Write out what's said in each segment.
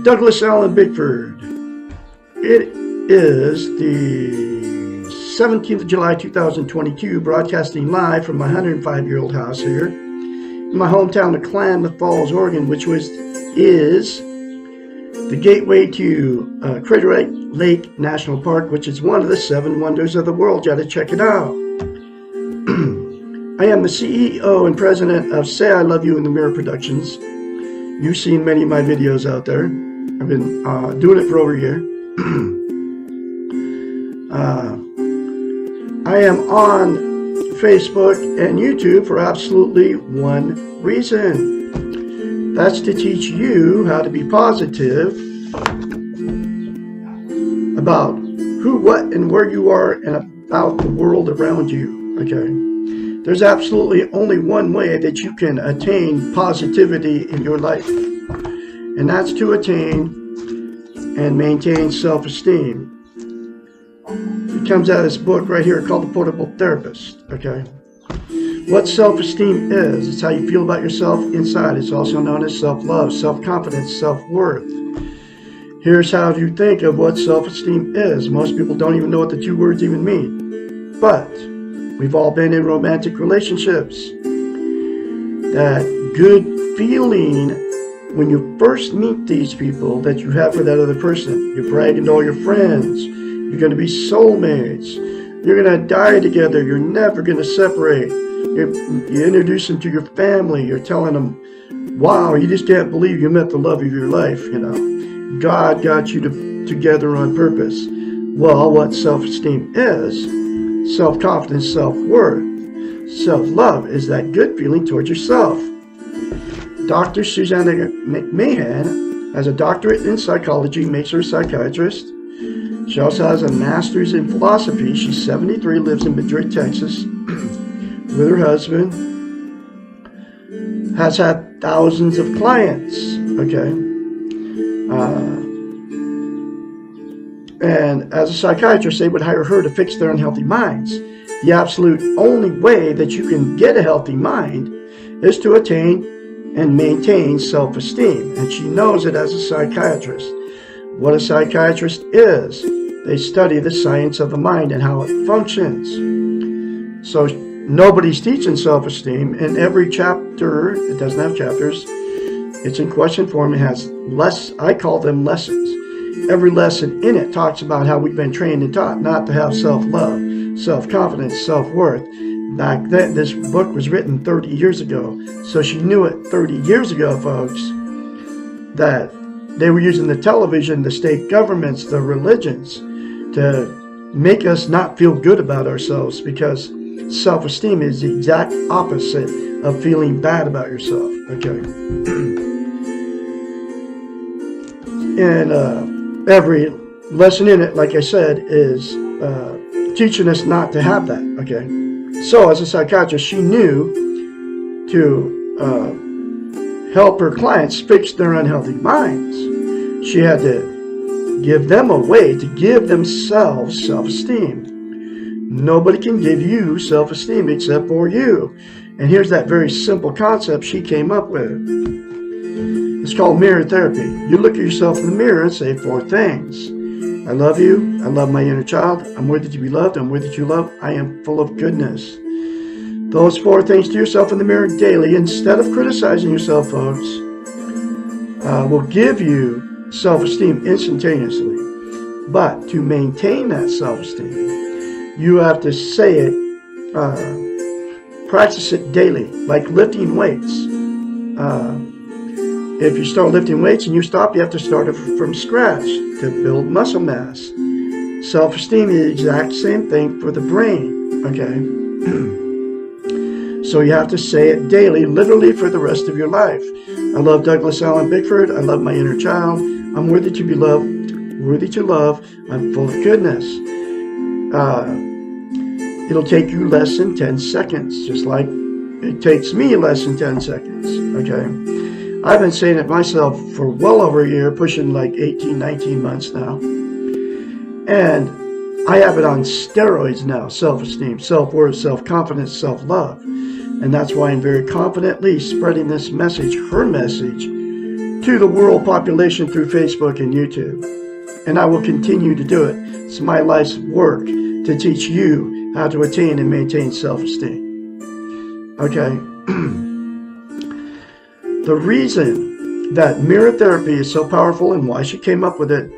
Douglas Allen Bickford. It is the 17th of July 2022, broadcasting live from my 105-year-old house here in my hometown of Klamath Falls, Oregon, which is the gateway to Crater Lake National Park, which is one of the 7 wonders of the world. You got to check it out. I am the CEO and president of Say I Love You in the Mirror Productions. You've seen many of my videos out there. I've been doing it for over a year. I am on Facebook and YouTube for absolutely one reason. That's to teach you how to be positive about who, what, and where you are and about the world around you. Okay? There's absolutely only one way that you can attain positivity in your life, and that's to attain and maintain self-esteem. It comes out of this book right here called The Portable Therapist. Okay, what self-esteem is, it's how you feel about yourself inside. It's also known as self-love, self-confidence, self-worth. Here's how you think of what self-esteem is. Most people don't even know what the 2 words even mean, but we've all been in romantic relationships. That good feeling when you first meet these people that you have for that other person. You're bragging to all your friends. You're going to be soulmates. You're going to die together. You're never going to separate. You introduce them to your family. You're telling them, wow, you just can't believe you met the love of your life. You know, God got you together on purpose. Well, what self-esteem is, self-confidence, self-worth, self-love is that good feeling towards yourself. Dr. Susanna McMahon has a doctorate in psychology, makes her a psychiatrist. She also has a master's in philosophy. She's 73, lives in Madrid, Texas, with her husband. Has had thousands of clients, okay? And as a psychiatrist, they would hire her to fix their unhealthy minds. The absolute only way that you can get a healthy mind is to attain and maintain self-esteem. And she knows it as a psychiatrist. What a psychiatrist is, they study the science of the mind and how it functions. So nobody's teaching self-esteem. In every chapter, it doesn't have chapters, it's in question form. It has I call them lessons. Every lesson in it talks about how we've been trained and taught not to have self-love, self-confidence, self-worth. Back then, this book was written 30 years ago. So she knew it 30 years ago, folks, that they were using the television, the state governments, the religions to make us not feel good about ourselves, because self-esteem is the exact opposite of feeling bad about yourself. Okay. And every lesson in it, like I said, is teaching us not to have that. Okay. So as a psychiatrist, she knew to help her clients fix their unhealthy minds, she had to give them a way to give themselves self-esteem. Nobody can give you self-esteem except for you. And here's that very simple concept she came up with. It's called mirror therapy. You look at yourself in the mirror and say 4 things. I love you. I love my inner child. I'm worthy to be loved. I'm worthy to love. I am full of goodness. Those 4 things to yourself in the mirror daily, instead of criticizing yourself, folks, will give you self-esteem instantaneously. But to maintain that self-esteem, you have to say it, practice it daily, like lifting weights. If you start lifting weights and you stop, you have to start from scratch to build muscle mass. Self-esteem is the exact same thing for the brain, okay? So you have to say it daily, literally for the rest of your life. I love Douglas Allen Bickford. I love my inner child. I'm worthy to be loved, worthy to love. I'm full of goodness. It'll take you less than 10 seconds, just like it takes me less than 10 seconds, okay? I've been saying it myself for well over a year, pushing like 18, 19 months now. And I have it on steroids now, self-esteem, self-worth, self-confidence, self-love. And that's why I'm very confidently spreading this message, her message, to the world population through Facebook and YouTube. And I will continue to do it. It's my life's work to teach you how to attain and maintain self-esteem. Okay? The reason that mirror therapy is so powerful and why she came up with it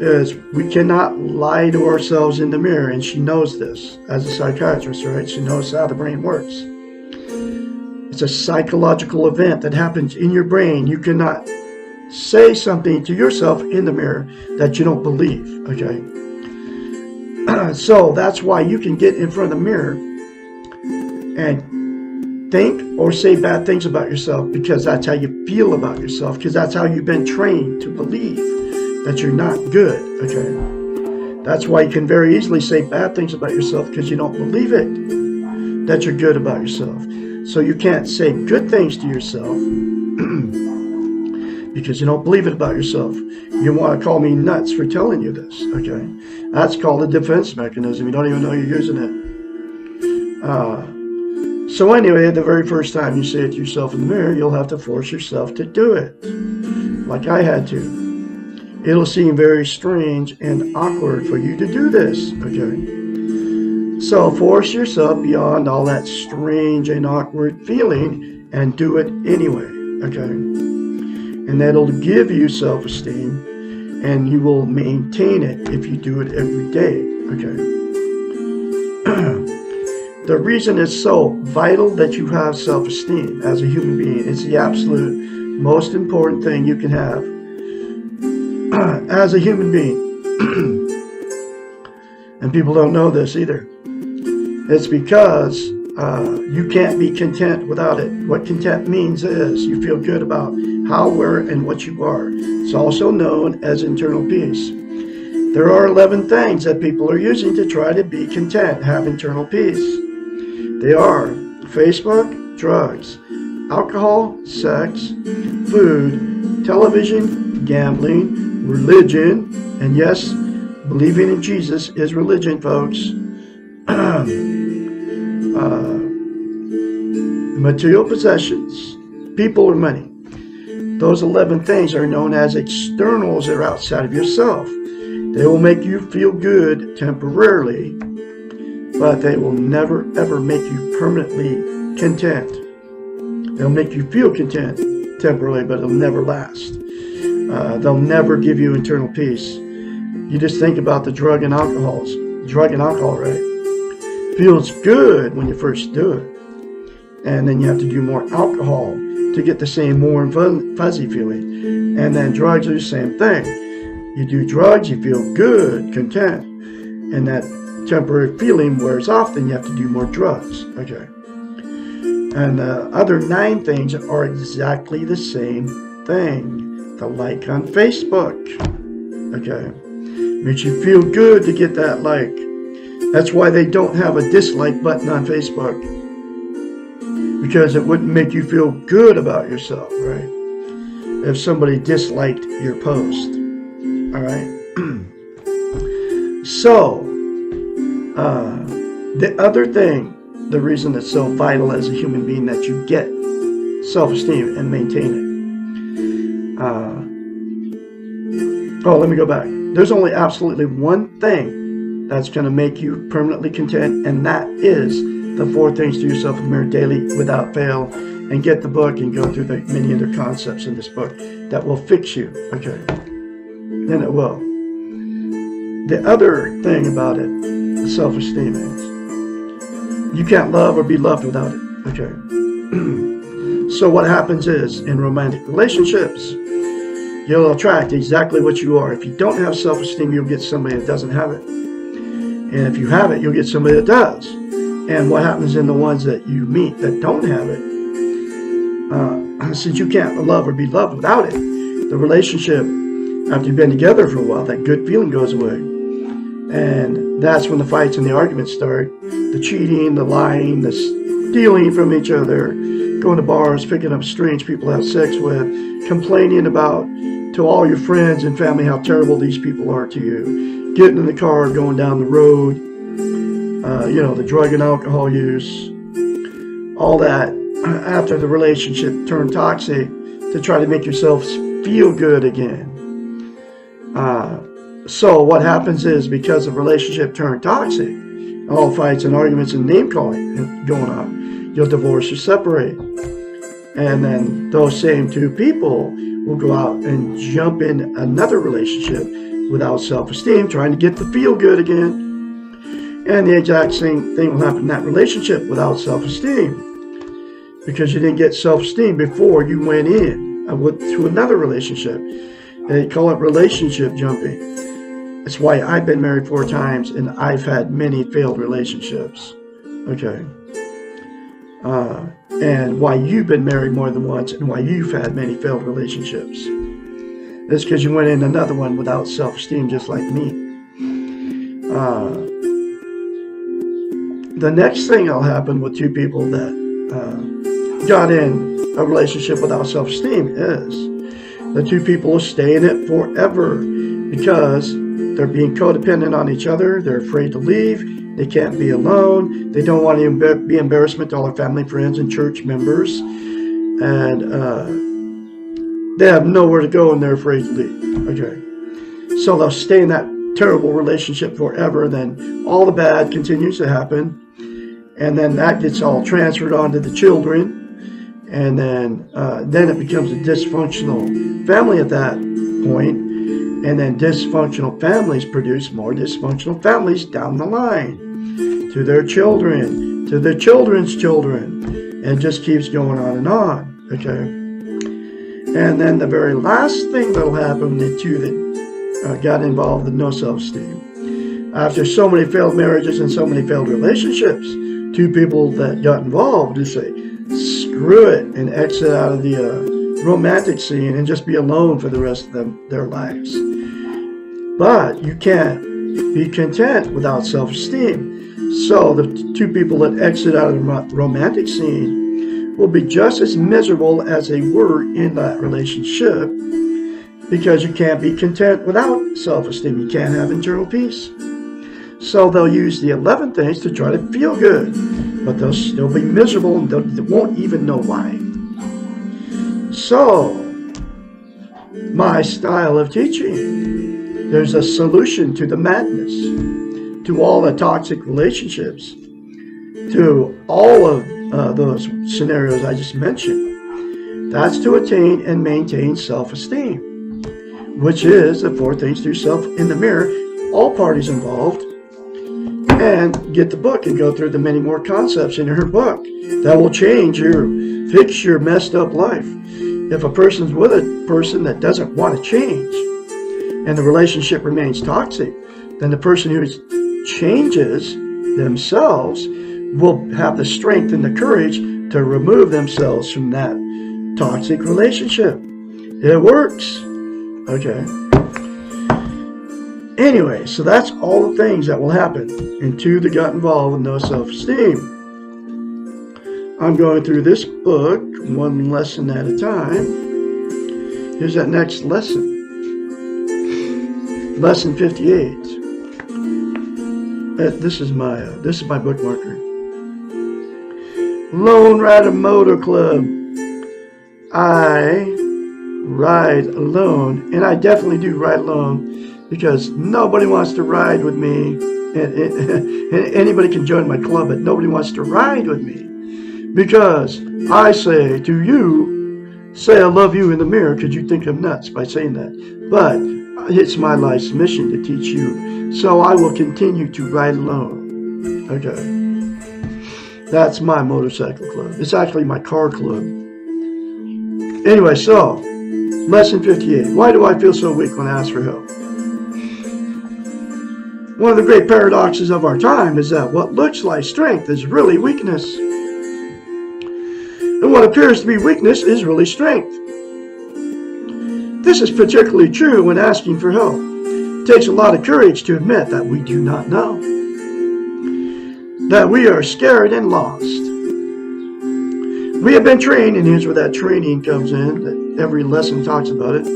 is we cannot lie to ourselves in the mirror, and she knows this as a psychiatrist, right? She knows how the brain works. It's a psychological event that happens in your brain. You cannot say something to yourself in the mirror that you don't believe, okay? So that's why you can get in front of the mirror and think or say bad things about yourself, because that's how you feel about yourself, because that's how you've been trained to believe that you're not good, okay? That's why you can very easily say bad things about yourself, because you don't believe it, that you're good about yourself. So you can't say good things to yourself because you don't believe it about yourself. You want to call me nuts for telling you this, okay? That's called a defense mechanism. You don't even know you're using it. So anyway, the very first time you say it to yourself in the mirror, you'll have to force yourself to do it, like I had to. It'll seem very strange and awkward for you to do this, okay? So force yourself beyond all that strange and awkward feeling and do it anyway, okay? And that'll give you self-esteem, and you will maintain it if you do it every day, okay? The reason it's so vital that you have self-esteem as a human being is the absolute most important thing you can have as a human being. And people don't know this either. It's because you can't be content without it. What content means is you feel good about how, where, and what you are. It's also known as internal peace. There are 11 things that people are using to try to be content, have internal peace. They are Facebook, drugs, alcohol, sex, food, television, gambling, religion, and yes, believing in Jesus is religion, folks. Material possessions, people or money. Those 11 things are known as externals that are outside of yourself. They will make you feel good temporarily, but they will never ever make you permanently content. They'll make you feel content temporarily, but it'll never last. They'll never give you internal peace. You just think about the drug and alcohol, right? Feels good when you first do it. And then you have to do more alcohol to get the same warm, fuzzy feeling. And then drugs are the same thing. You do drugs, you feel good, content. And that temporary feeling wears off, then you have to do more drugs. Okay. And the other 9 things are exactly the same thing. The like on Facebook. Okay. Makes you feel good to get that like. That's why they don't have a dislike button on Facebook. Because it wouldn't make you feel good about yourself, right? If somebody disliked your post. Alright? So, the other thing, the reason it's so vital as a human being that you get self-esteem and maintain it. Let me go back. There's only absolutely one thing that's going to make you permanently content, and that is the 4 things to yourself in the mirror daily without fail. And get the book and go through the many other concepts in this book that will fix you. Okay. Then it will. The other thing about it, the self-esteem is, you can't love or be loved without it. Okay. So what happens is, in romantic relationships, you'll attract exactly what you are. If you don't have self-esteem, you'll get somebody that doesn't have it. And if you have it, you'll get somebody that does. And what happens in the ones that you meet that don't have it, since you can't love or be loved without it, the relationship, after you've been together for a while, that good feeling goes away. And that's when the fights and the arguments start. The cheating, the lying, the stealing from each other, going to bars, picking up strange people to have sex with, complaining about to all your friends and family how terrible these people are to you, getting in the car, going down the road, the drug and alcohol use, all that. After the relationship turned toxic, to try to make yourself feel good again. So what happens is, because the relationship turned toxic, all fights and arguments and name calling going on, you'll divorce or separate. And then those same two people will go out and jump in another relationship without self-esteem, trying to get the feel good again. And the exact same thing will happen in that relationship without self-esteem, because you didn't get self-esteem before you went in to another relationship. They call it relationship jumping. That's why I've been married 4 times and I've had many failed relationships. Okay. And why you've been married more than once and why you've had many failed relationships. It's because you went in another one without self-esteem, just like me. The next thing that'll happen with two people that got in a relationship without self-esteem is the two people will stay in it forever, because they're being codependent on each other. They're afraid to leave. They can't be alone. They don't want to be embarrassment to all their family, friends, and church members. And they have nowhere to go and they're afraid to leave. Okay. So they'll stay in that terrible relationship forever. Then all the bad continues to happen. And then that gets all transferred onto the children. And then it becomes a dysfunctional family at that point. And then dysfunctional families produce more dysfunctional families down the line, to their children, to their children's children, and it just keeps going on and on. Okay. And then the very last thing that'll happen, the two that got involved with no self-esteem, after so many failed marriages and so many failed relationships, two people that got involved just say, screw it, and exit out of the romantic scene and just be alone for the rest of their lives. But you can't be content without self-esteem. So the two people that exit out of the romantic scene will be just as miserable as they were in that relationship, because you can't be content without self-esteem. You can't have internal peace. So they'll use the 11 things to try to feel good, but they'll still be miserable and they won't even know why. So, my style of teaching, there's a solution to the madness, to all the toxic relationships, to all of those scenarios I just mentioned. That's to attain and maintain self-esteem, which is the 4 things to yourself in the mirror, all parties involved. And get the book and go through the many more concepts in her book that will fix your messed up life. If a person's with a person that doesn't want to change and the relationship remains toxic, then the person who changes themselves will have the strength and the courage to remove themselves from that toxic relationship. It works. Okay. Anyway, so that's all the things that will happen in two that got involved with no self-esteem. I'm going through this book one lesson at a time. Here's that next lesson. Lesson 58. This is my bookmarker. Lone Rider Motor Club. I ride alone, and I definitely do ride alone, because nobody wants to ride with me. And anybody can join my club, but nobody wants to ride with me, because I say to you, say I love you in the mirror, because you think I'm nuts by saying that. But it's my life's mission to teach you, so I will continue to ride alone. Okay. That's my motorcycle club. It's actually my car club. Anyway, so, lesson 58. Why do I feel so weak when I ask for help? One of the great paradoxes of our time is that what looks like strength is really weakness. And what appears to be weakness is really strength. This is particularly true when asking for help. It takes a lot of courage to admit that we do not know, that we are scared and lost. We have been trained, and here's where that training comes in, that every lesson talks about it.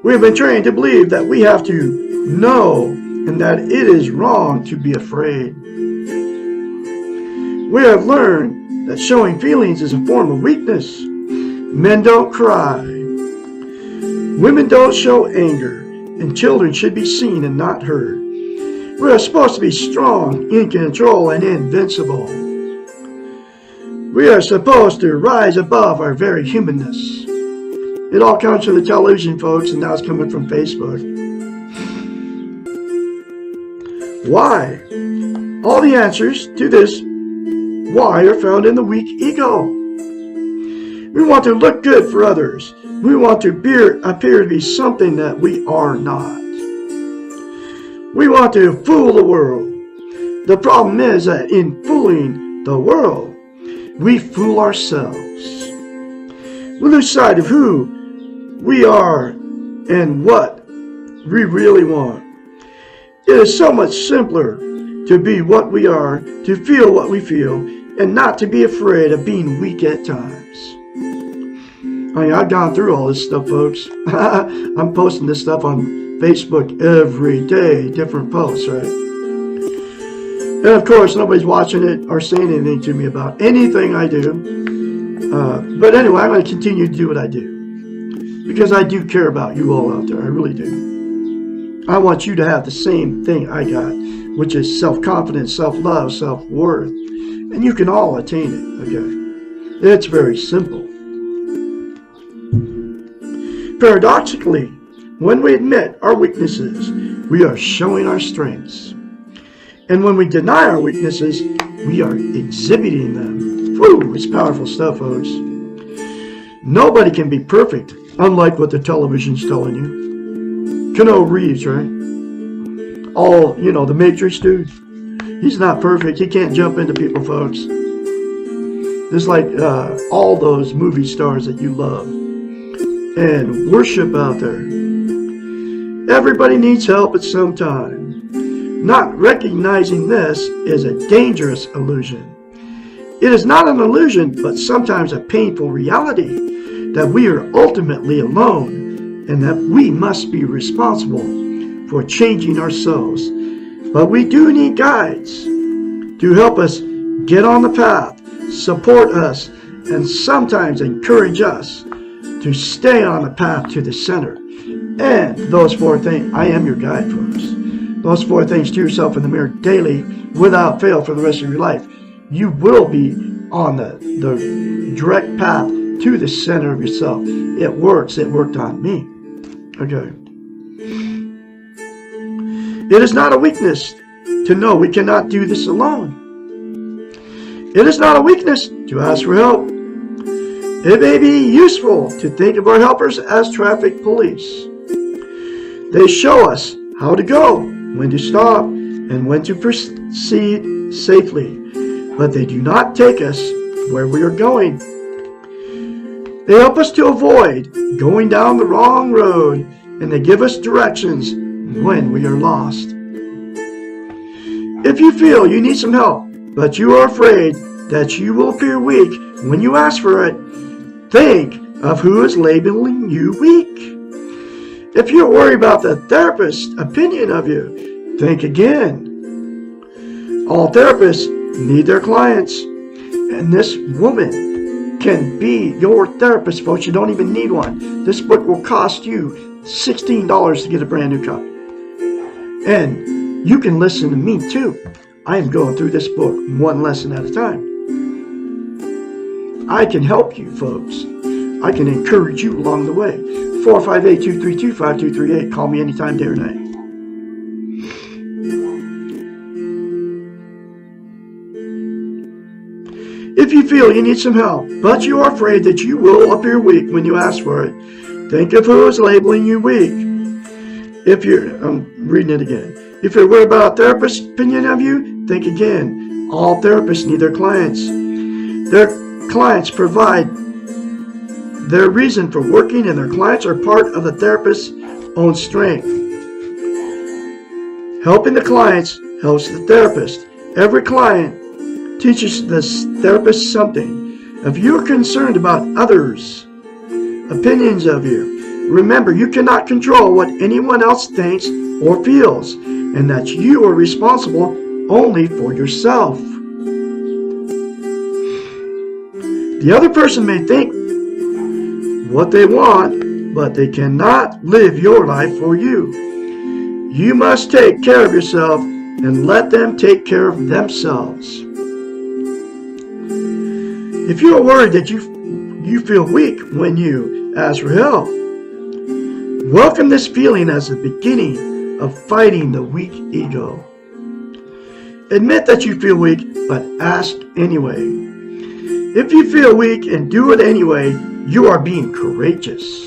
We have been trained to believe that we have to know and that it is wrong to be afraid. We have learned that showing feelings is a form of weakness, Men don't cry. Women don't show anger. And children should be seen and not heard. We are supposed to be strong, in control, and invincible. We are supposed to rise above our very humanness. It all comes from the television, folks, and now it's coming from Facebook. Why? All the answers to this why are found in the weak ego. We want to look good for others. We want to appear to be something that we are not. We want to fool the world. The problem is that in fooling the world, we fool ourselves. We lose sight of who we are and what we really want. It is so much simpler to be what we are, to feel what we feel, and not to be afraid of being weak at times. I mean, I've gone through all this stuff, folks. I'm posting this stuff on Facebook every day, different posts, right? And of course, nobody's watching it or saying anything to me about anything I do. But anyway, I'm going to continue to do what I do. Because I do care about you all out there. I really do. I want you to have the same thing I got, which is self-confidence, self-love, self-worth. And you can all attain it, okay? It's very simple. Paradoxically, when we admit our weaknesses, we are showing our strengths. And when we deny our weaknesses, we are exhibiting them. Whew, it's powerful stuff, folks. Nobody can be perfect, unlike what the television's telling you. Keanu Reeves, right? The Matrix dude. He's not perfect. He can't jump into people, folks. Just like all those movie stars that you love and worship out there. Everybody needs help at some time. Not recognizing this is a dangerous illusion. It is not an illusion, but sometimes a painful reality that we are ultimately alone and that we must be responsible for changing ourselves. But we do need guides to help us get on the path, support us, and sometimes encourage us to stay on the path to the center. And those 4 things, I am your guide, folks. Those 4 things to yourself in the mirror daily, without fail, for the rest of your life. You will be on the direct path to the center of yourself. It works. It worked on me. Okay. It is not a weakness to know we cannot do this alone. It is not a weakness to ask for help. It may be useful to think of our helpers as traffic police. They show us how to go, when to stop, and when to proceed safely. But they do not take us where we are going. They help us to avoid going down the wrong road, and they give us directions when we are lost. If you feel you need some help, but you are afraid that you will appear weak when you ask for it, think of who is labeling you weak. If you're worried about the therapist's opinion of you, think again. All therapists need their clients, and this woman can be your therapist, folks. You don't even need one. This book will cost you $16 to get a brand new copy. And you can listen to me too. I am going through this book one lesson at a time. I can help you, folks. I can encourage you along the way. 458-232-5238. Call me anytime, day or night. If you feel you need some help, but you are afraid that you will appear weak when you ask for it, think of who is labeling you weak. I'm reading it again. If you're worried about a therapist's opinion of you, think again. All therapists need their clients. Their clients provide their reason for working, and their clients are part of the therapist's own strength. Helping the clients helps the therapist. Every client teaches the therapist something. If you're concerned about others' opinions of you, remember you cannot control what anyone else thinks or feels, and that you are responsible only for yourself. The other person may think what they want, but they cannot live your life for you. You must take care of yourself and let them take care of themselves. If you are worried that you feel weak when you ask for help, welcome this feeling as the beginning of fighting the weak ego. Admit that you feel weak, but ask anyway. If you feel weak and do it anyway, you are being courageous.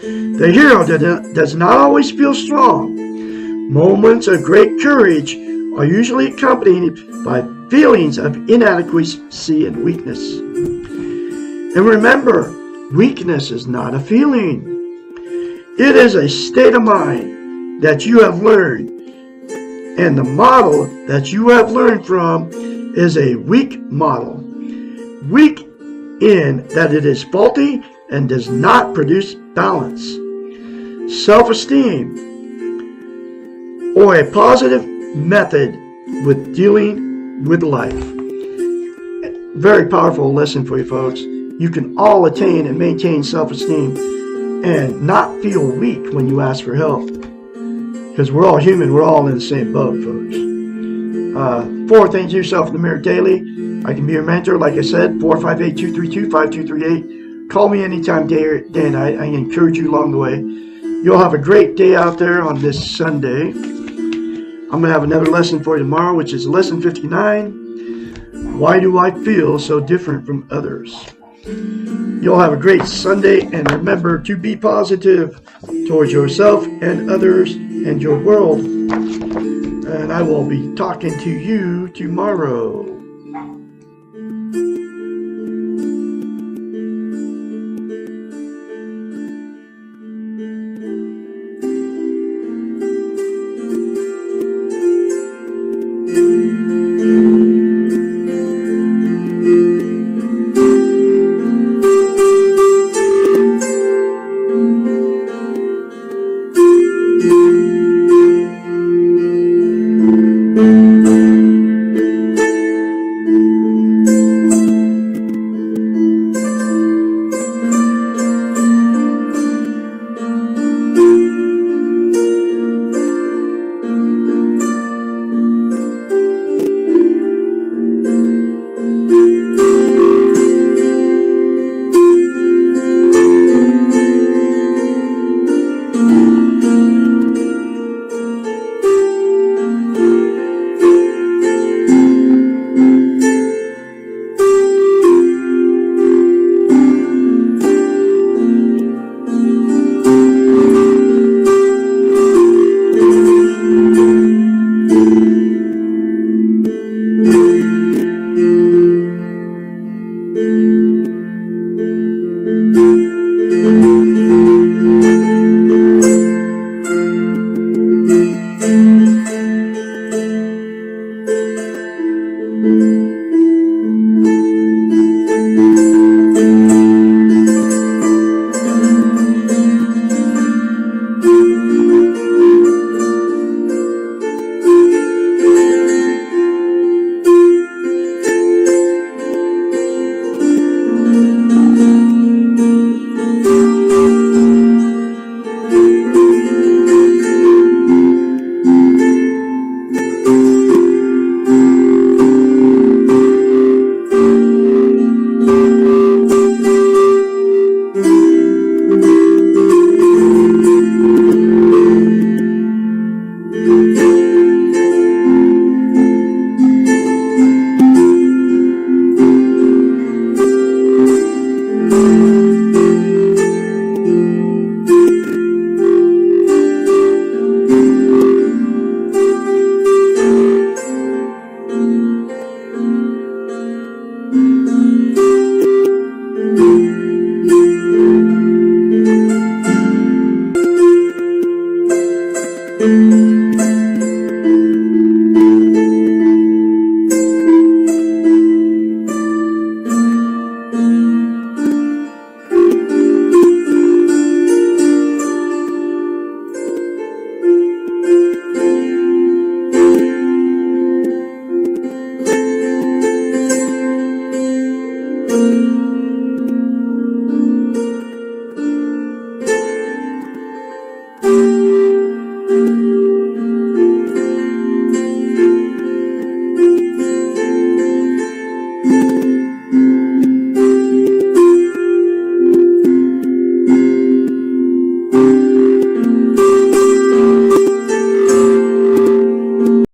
The hero does not always feel strong. Moments of great courage are usually accompanied by feelings of inadequacy and weakness. And remember, weakness is not a feeling. It is a state of mind that you have learned. And the model that you have learned from is a weak model. Weak in that it is faulty and does not produce balance. Self-esteem, or a positive method with dealing with life. Very powerful lesson for you folks. You can all attain and maintain self-esteem and not feel weak when you ask for help. Because we're all human, we're all in the same boat, folks. 4 things to yourself in the mirror daily. I can be your mentor, like I said, 458-232-5238. Call me anytime, day and night. I encourage you along the way. You'll have a great day out there on this Sunday. I'm going to have another lesson for you tomorrow, which is lesson 59. Why do I feel so different from others? You'll have a great Sunday, and remember to be positive towards yourself and others and your world. And I will be talking to you tomorrow.